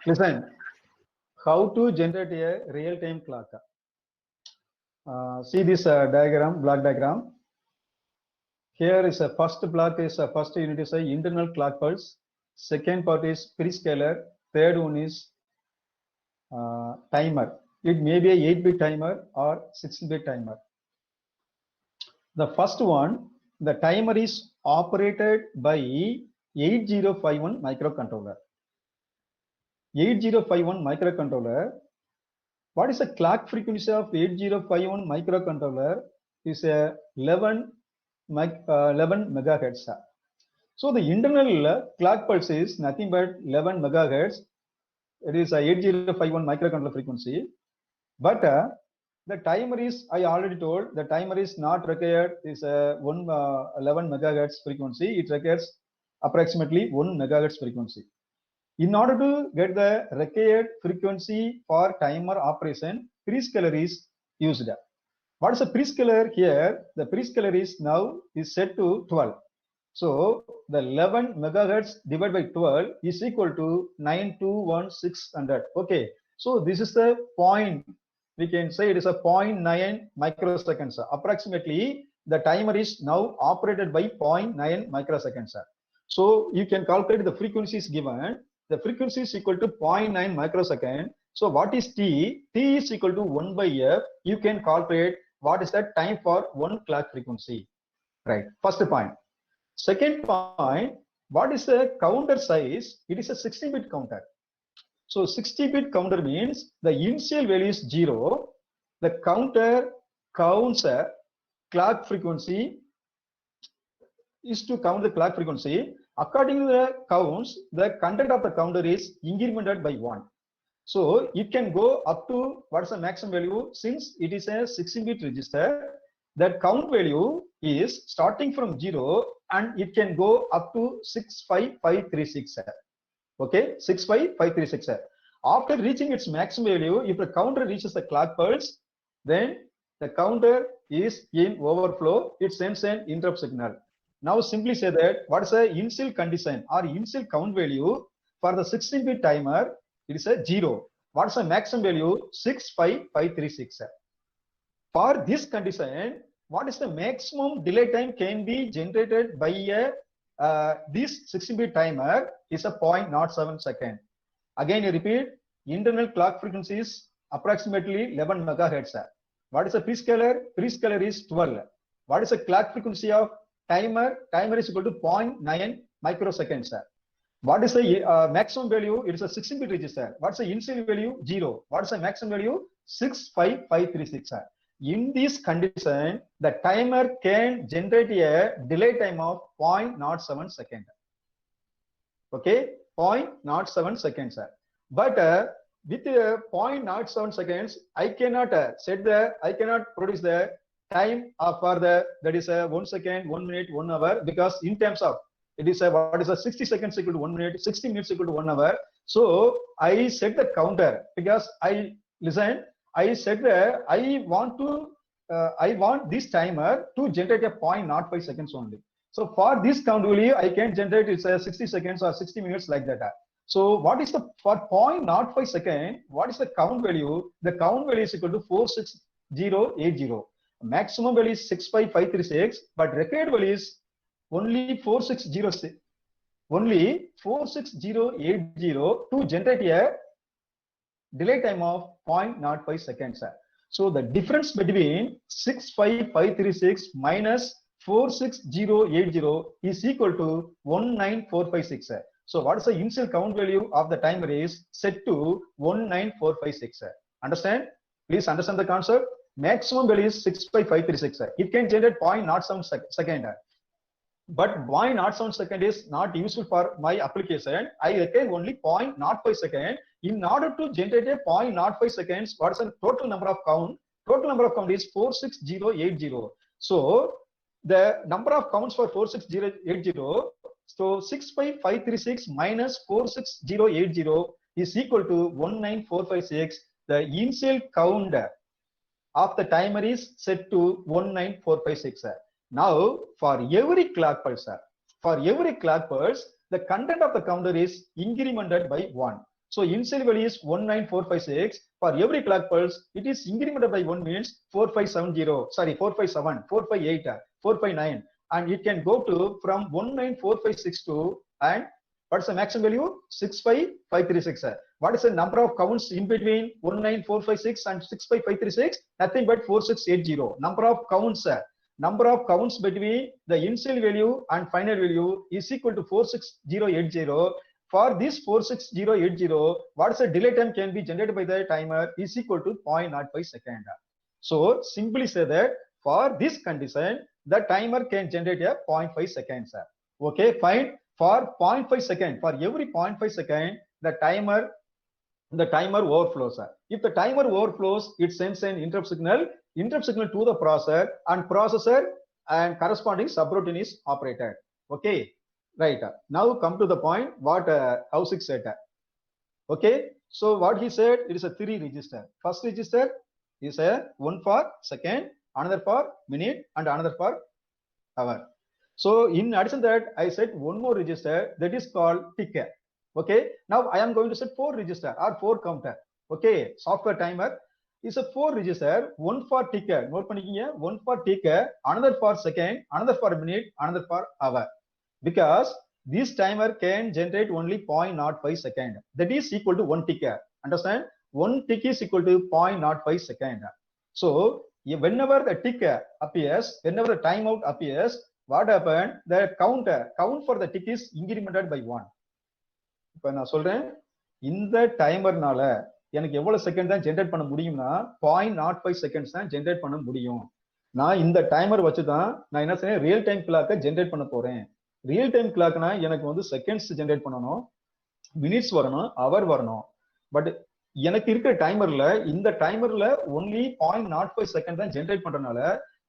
Listen, how to generate a real-time clock? See this diagram, block diagram. Here is a first block is a first unit is a internal clock pulse. Second part is prescaler. Third one is timer. It may be a 8-bit timer or 16-bit timer. The first one, the timer is operated by 8051 microcontroller. 8051 microcontroller. What is the clock frequency of 8051 microcontroller? Is a 11 megahertz. So the internal clock pulse is nothing but 11 megahertz. It is a 8051 microcontroller frequency. But the timer is, I already told, the timer is not required is a 11 megahertz frequency. It requires approximately 1 megahertz frequency. In order to get the required frequency for timer operation, prescaler is used. What is the prescaler here? The prescaler is now is set to 12. So the 11 megahertz divided by 12 is equal to 921,600. Okay. So this is the point. We can say it is a 0.9 microseconds. Approximately the timer is now operated by 0.9 microseconds. So you can calculate the frequency is given. The frequency is equal to 0.9 microsecond. So what is T? T is equal to 1 by F. You can calculate what is the time for one clock frequency. Right. First point. Second point, what is the counter size? It is a 16-bit counter. So 60-bit counter means the initial value is 0. The counter counts a clock frequency is to count the clock frequency. According to the counts, the content of the counter is incremented by 1. So it can go up to what's the maximum value. Since it is a 16-bit register, that count value is starting from 0 and it can go up to 65536. Okay, 65536. After reaching its maximum value, if the counter reaches the clock pulse, then the counter is in overflow. It sends an interrupt signal. Now simply say that what is the initial condition or initial count value for the 16-bit timer? It is a 0. What is the maximum value? 65536. For this condition, what is the maximum delay time can be generated by this 16-bit timer is a 0.07 second. Again, I repeat, internal clock frequency is approximately 11 megahertz. What is the prescaler? Prescaler is 12. What is the clock frequency of timer? Timer is equal to 0.9 microseconds. What is the maximum value? It is a 16-bit register. What's the initial value? 0. What is the maximum value? 65536. In this condition, the timer can generate a delay time of 0.07 second. Okay, 0.07 seconds. But with 0.07 seconds, I cannot produce the time for the, that is 1 second, 1 minute, 1 hour, because in terms of it is what is a 60 seconds equal to 1 minute, 60 minutes equal to 1 hour. So I set the counter because I said that I want this timer to generate a 0.05 seconds only. So for this count value, I can generate it's 60 seconds or 60 minutes like that. So what is the for 0.05 second? What is the count value? The count value is equal to 46080. Maximum value is 65536, but required value is only 4606. Only 46080 to generate a delay time of 0.05 seconds. So the difference between 65536 minus 46080 is equal to 19456. So what is the initial count value of the timer is set to 19456. Understand? Please understand the concept. Maximum value is 65536. It can generate 0.07 second. But 0.07 second is not useful for my application. I require only 0.05 second. In order to generate a 0.05 seconds, what is the total number of count? Total number of count is 46080. So the number of counts for 46080, so 65536 minus 46080 is equal to 19456. The initial count of the timer is set to 19456. Now for every clock pulse, the content of the counter is incremented by 1. So initial value is 19456. For every clock pulse, it is incremented by 1 means 4570. Sorry, 457, 458, 459. And it can go to from 19456 and what's the maximum value? 65536. What is the number of counts in between 19456 and 65536? Nothing but 4680. Number of counts between the initial value and final value is equal to 46080. For this 46080, what is the delay time can be generated by the timer is equal to 0.05 second. So simply say that for this condition, the timer can generate a 0.5 seconds. Okay, fine. For 0.5 second, for every 0.5 second, the timer overflows. If the timer overflows, it sends an interrupt signal to the processor and corresponding subroutine is operated. Okay, right. Now come to the point what Kaushik said. Okay, so what he said, it is a 3 register. First register is a one for second, another for minute, and another for hour. So in addition to that, I said one more register that is called ticker. Okay, now I am going to set 4 register or 4 counter. Okay, software timer is a 4 register, one for ticker. Note panikinga, one for ticker, another for second, another for minute, another for hour. Because this timer can generate only 0.05 second. That is equal to 1 ticker. Understand? 1 tick is equal to 0.05 second. So whenever the ticker appears, whenever the timeout appears, what happened? The count for the tick is incremented by 1. இப்ப நான் சொல்றேன் இந்த டைமர்னால எனக்கு எவ்வளவு second தான் generate பண்ண முடியும்னா 0.05 seconds தான் ஜெனரேட் பண்ண முடியும். நான் இந்த டைமர் வச்சுதான் நான் என்ன செய்யறேன், ரியல் டைம் கிளாக்கை ஜெனரேட் பண்ண போறேன். ரியல் டைம் கிளாக்னா எனக்கு வந்து செகண்ட்ஸ் ஜெனரேட் பண்ணணும், மினிட்ஸ் வரணும், அவர் வரணும். பட் எனக்கு இருக்கிற டைமர்ல இந்த டைமர்ல ஒன்லி 0.05 செகண்ட் தான் ஜெனரேட் பண்றதுனால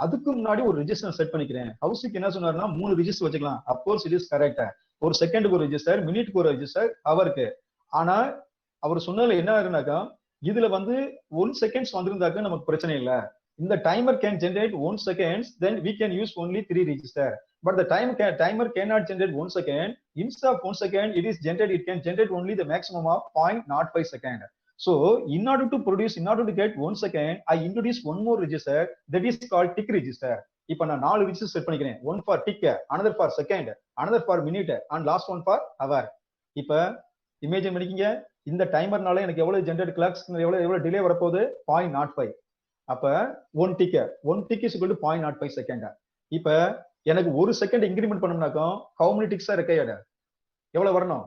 அதுக்கு முன்னாடி ஒரு ரெஜிஸ்டர் செட் பண்ணிக்கிறேன். ஹவுஸுக்கு என்ன சொன்னாருன்னா 3 ரெஜிஸ்டர் வச்சுக்கலாம். Of course it is correct. ஒரு செகண்டுக்கு ஒரு ரெஜிஸ்டர், மினிட்க்கு ஒரு ரெஜிஸ்டர், அவருக்கு. ஆனா அவர் சொன்னதுல என்ன ஆகுனாக்கா, இதுல வந்து 1 செகண்ட்ஸ் வந்திருந்தாக்க நமக்கு பிரச்சனை இல்ல. இந்த timer can generate 1 seconds, then we can use only 3 register. But the timer cannot generate 1 second. Instead of 1 second, it can generate only the maximum of 0.05 second. So in order to get 1 second, I introduce one more register that is called tick register. இப்ப நான் 4 register set பண்ணிக்கிறேன். One for tick, another for second, another for minute, and last one for hour. இப்ப imagine பண்ணிக்கீங்க, இந்த டைமர்னால எனக்கு எவ்வளவு generate clocks எவ்வளவு delay வரப்போகுது 0.05. அப்ப 1 tick is equal to 0.05 second. இப்ப எனக்கு 1 செகண்ட் இன்கிரிமெண்ட் பண்ணோம்னாக்கா how many ticks are required? எவ்வளவு வரணும்?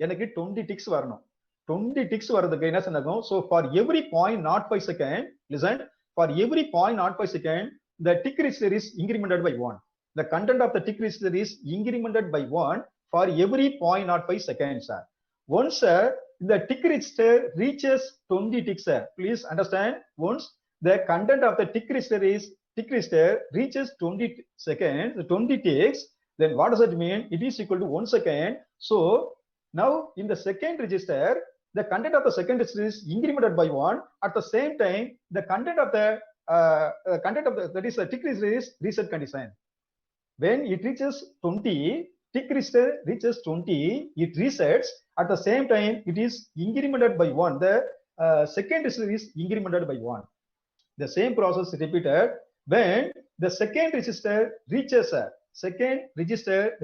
எனக்கு 20 ticks வரணும். 20 ticks வரதுக்கு என்ன சொன்னாக்கும், so for every 0.05 second, listen, for every 0.05 second, the tick register is incremented by 1. The content of the tick register is incremented by 1 for every 0.05 seconds. Once the tick register reaches 20 ticks, please understand, once the content of the tick register reaches 20 seconds, 20 ticks, then what does it mean? It is equal to 1 second. So now in the second register, the content of the second register is incremented by 1. At the same time, the content of the that is the tick register is reset condition. When it reaches 20, tick register reaches 20, it resets. At the same time, it is incremented by 1. The second register is incremented by 1. The same process is repeated. When the second register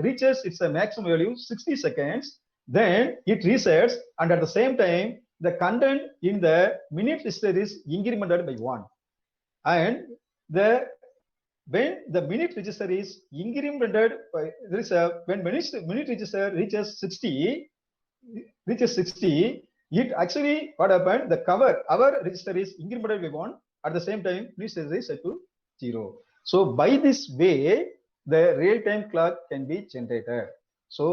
reaches its maximum value 60 seconds, then it resets, and at the same time the content in the minute register is incremented by 1. And when the minute register is incremented by when minute register reaches 60, it actually what happened, the our register is incremented by 1. At the same time, minute register is set to 0. So by this way, the real time clock can be generated. So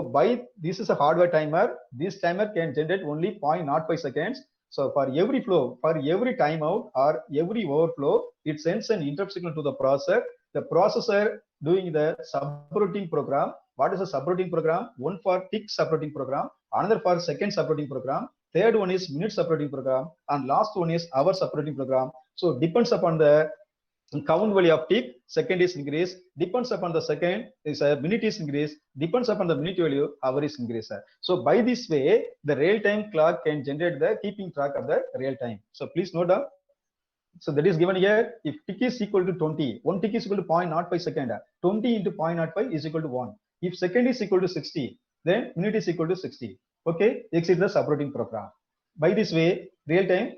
this is a hardware timer. This timer can generate only 0.05 seconds. So for every flow, for every timeout or every overflow, it sends an interrupt signal to the processor. The processor doing the subroutine program. What is a subroutine program? One for tick subroutine program, another for second subroutine program, third one is minute subroutine program, and last one is hour subroutine program. So depends upon the count value of tick, second is increase, depends upon the second, is a minute is increase, depends upon the minute value, hour is increase. So by this way, the real-time clock can generate the keeping track of the real time. So please note down. So that is given here. If tick is equal to 20, one tick is equal to 0.05 second. 20 into 0.05 is equal to 1. If second is equal to 60, then minute is equal to 60. Okay, X is the subroutine program. By this way, real-time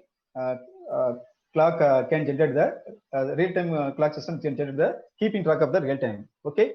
clock can generate the real-time clock system can generate the keeping track of the real time. Okay,